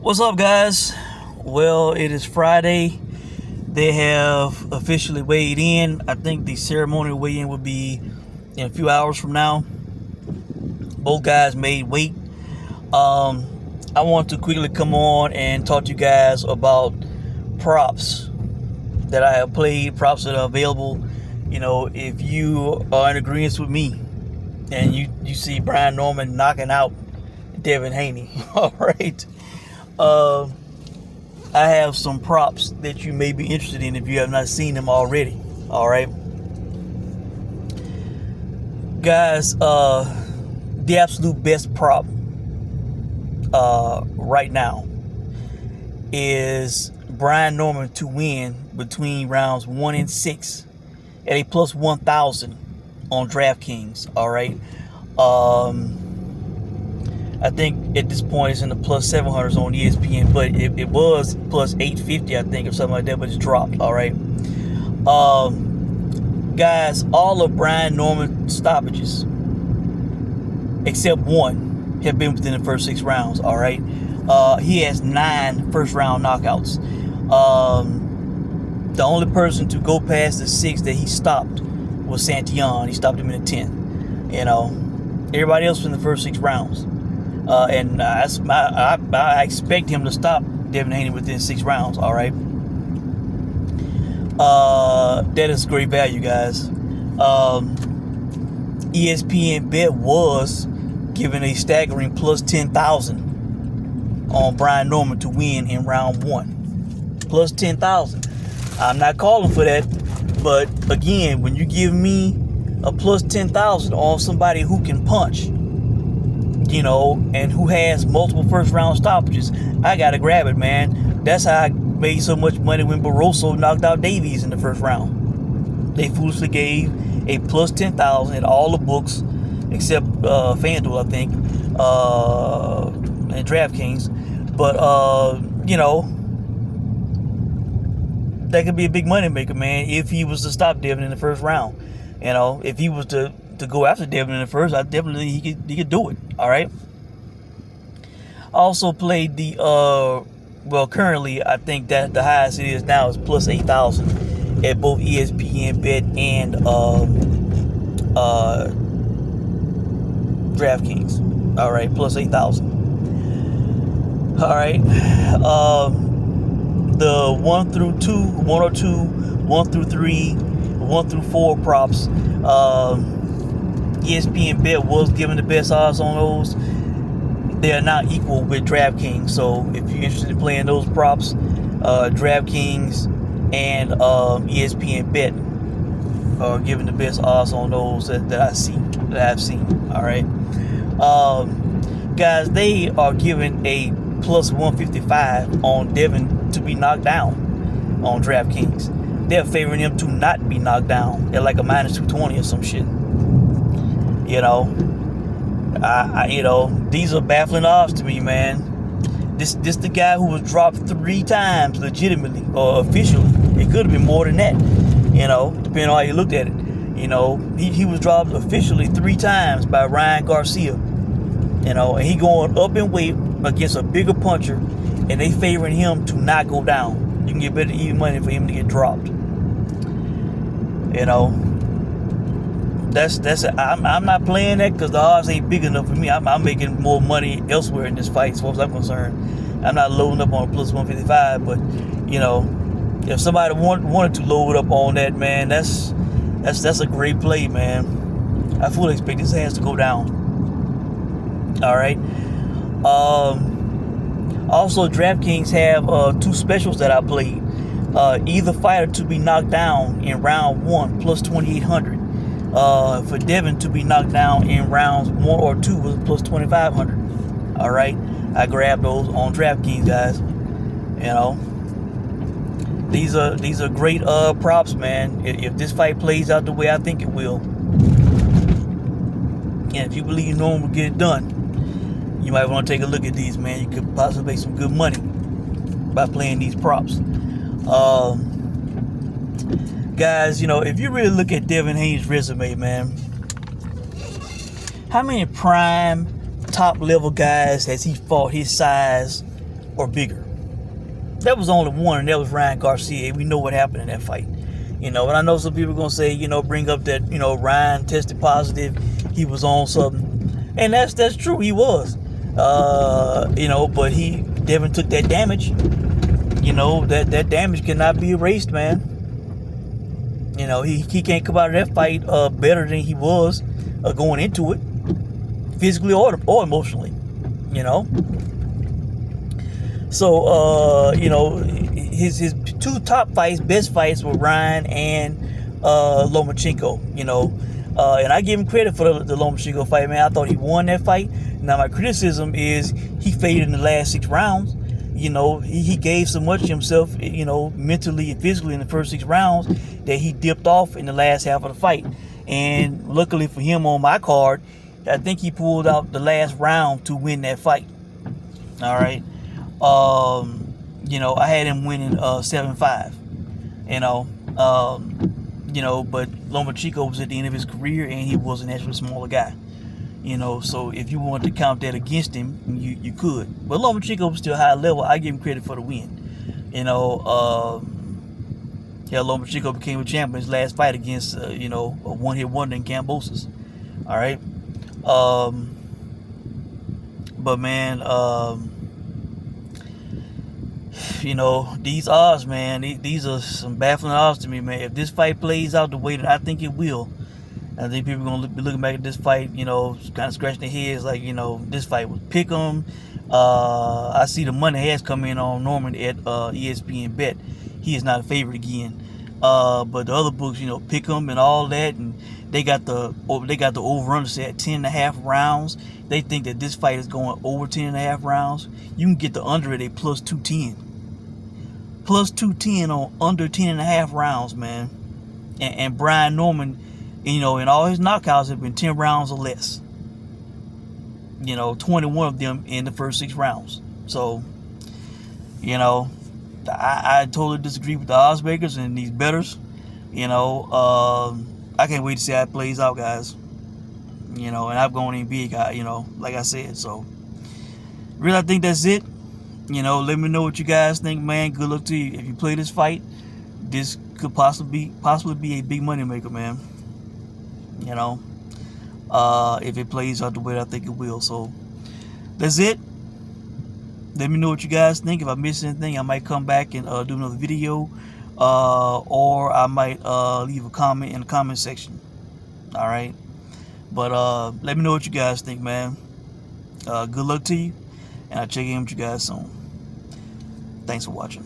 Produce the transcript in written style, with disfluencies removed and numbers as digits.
What's up, guys? Well, it is Friday. They have officially weighed in. I think the ceremonial weigh-in will be in a few hours from now. Both guys made weight. I want to quickly come on and talk to you guys about props that I have played, props that are available. You know, if you are in agreement with me and you see Brian Norman knocking out Devin Haney, all right. I have some props that you may be interested in if you have not seen them already. All right, guys. The absolute best prop right now is Brian Norman to win between rounds 1 and 6 at a plus 1,000 on DraftKings. All right. I think at this point it's in the plus 700s on ESPN, but it was plus 850, I think, or something like that, but it's dropped. All right. Guys, all of Brian Norman's stoppages, except one, have been within the first 6 rounds. All right. He has 9 first-round knockouts. The only person to go past the 6 that he stopped was Santillan. He stopped him in the 10th. You know, everybody else was in the first 6 rounds. And I expect him to stop Devin Haney within 6 rounds. All right. That is great value, guys. ESPN Bet was given a staggering plus 10,000 on Brian Norman to win in round 1. Plus 10,000. I'm not calling for that, but again, when you give me a plus 10,000 on somebody who can punch, you know, and who has multiple first round stoppages, I gotta grab it, man. That's how I made so much money when Barroso knocked out Davies in the first round. They foolishly gave a plus 10,000 at all the books except FanDuel, I think, and DraftKings. But you know, that could be a big money maker, man, if he was to stop Devin in the first round. You know, if he was to go after Devin in the first, I definitely he could do it. All right. Also played the well, currently I think that the highest it is now is plus 8,000 at both ESPN Bet and DraftKings. All right, plus 8,000. All right. The 1 through 2, 102, 1 through 3, 1 through 4 props. ESPN Bet was given the best odds on those. They are not equal with DraftKings. So if you're interested in playing those props, DraftKings and ESPN Bet are given the best odds on those that I've seen. All right, guys, they are giving a plus 155 on Devin to be knocked down on DraftKings. They're favoring him to not be knocked down at like a minus 220 or some shit. You know, you know, these are baffling odds to me, man. This the guy who was dropped 3 times legitimately or officially. It could have been more than that, you know, depending on how you looked at it. You know, he was dropped officially 3 times by Ryan Garcia. You know, and he going up in weight against a bigger puncher, and they favoring him to not go down. You can get better even money for him to get dropped. You know, I'm not playing that because the odds ain't big enough for me. I'm making more money elsewhere in this fight, as far as I'm concerned. I'm not loading up on a plus 155, but you know, if somebody wanted to load up on that, man, that's a great play, man. I fully expect his hands to go down. All right. Also, DraftKings have 2 specials that I played. Either fighter to be knocked down in round 1 plus 2,800. For Devin to be knocked down in rounds 1 or 2 was plus 2,500. All right, I grabbed those on DraftKings, guys. You know, these are great props, man. If this fight plays out the way I think it will, and if you believe Norman will get it done, you might want to take a look at these, man. You could possibly make some good money by playing these props. Guys, you know, if you really look at Devin Haney's resume, man, how many prime top level guys has he fought his size or bigger. That was only one, and that was Ryan Garcia. We know what happened in that fight. And I know some people are going to say, bring up that, Ryan tested positive. He was on something. And that's true. He was. But Devin took that damage. That damage cannot be erased, man. He can't come out of that fight better than he was going into it, physically or emotionally. So his two top fights, best fights, were Ryan and Lomachenko. And I give him credit for the Lomachenko fight, man. I thought he won that fight. Now my criticism is he faded in the last 6 rounds. He gave so much of himself, mentally and physically in the first 6 rounds that he dipped off in the last half of the fight. And luckily for him, on my card, I think he pulled out the last round to win that fight. All right. I had him winning 7-5. But Lomachenko was at the end of his career, and he was an actually smaller guy. So if you wanted to count that against him, you could. But Lomachenko was still high level. I give him credit for the win. Lomachenko became a champion his last fight against, a one-hit wonder in Kambosos. All right. But man, these odds, man, these are some baffling odds to me, man. If this fight plays out the way that I think it will, I think people are going to be looking back at this fight, kind of scratching their heads like, this fight was pick 'em. I see the money has come in on Norman at ESPN Bet. He is not a favorite again. But the other books, pick 'em and all that, and they got the over-under set at 10.5 rounds. They think that this fight is going over 10.5 rounds. You can get the under at a plus 210. Plus 210 on under 10.5 rounds, man. And Brian Norman, in all his knockouts have been 10 rounds or less. 21 of them in the first 6 rounds. So, I totally disagree with the odds makers and these bettors. I can't wait to see how it plays out, guys. And I've gone in big, like I said. So, really, I think that's it. Let me know what you guys think, man. Good luck to you. If you play this fight, this could possibly be a big money maker, man. If it plays out the way I think it will. So, that's it. Let me know what you guys think. If I missed anything, I might come back and do another video. Or I might leave a comment in the comment section. All right. But let me know what you guys think, man. Good luck to you. And I'll check in with you guys soon. Thanks for watching.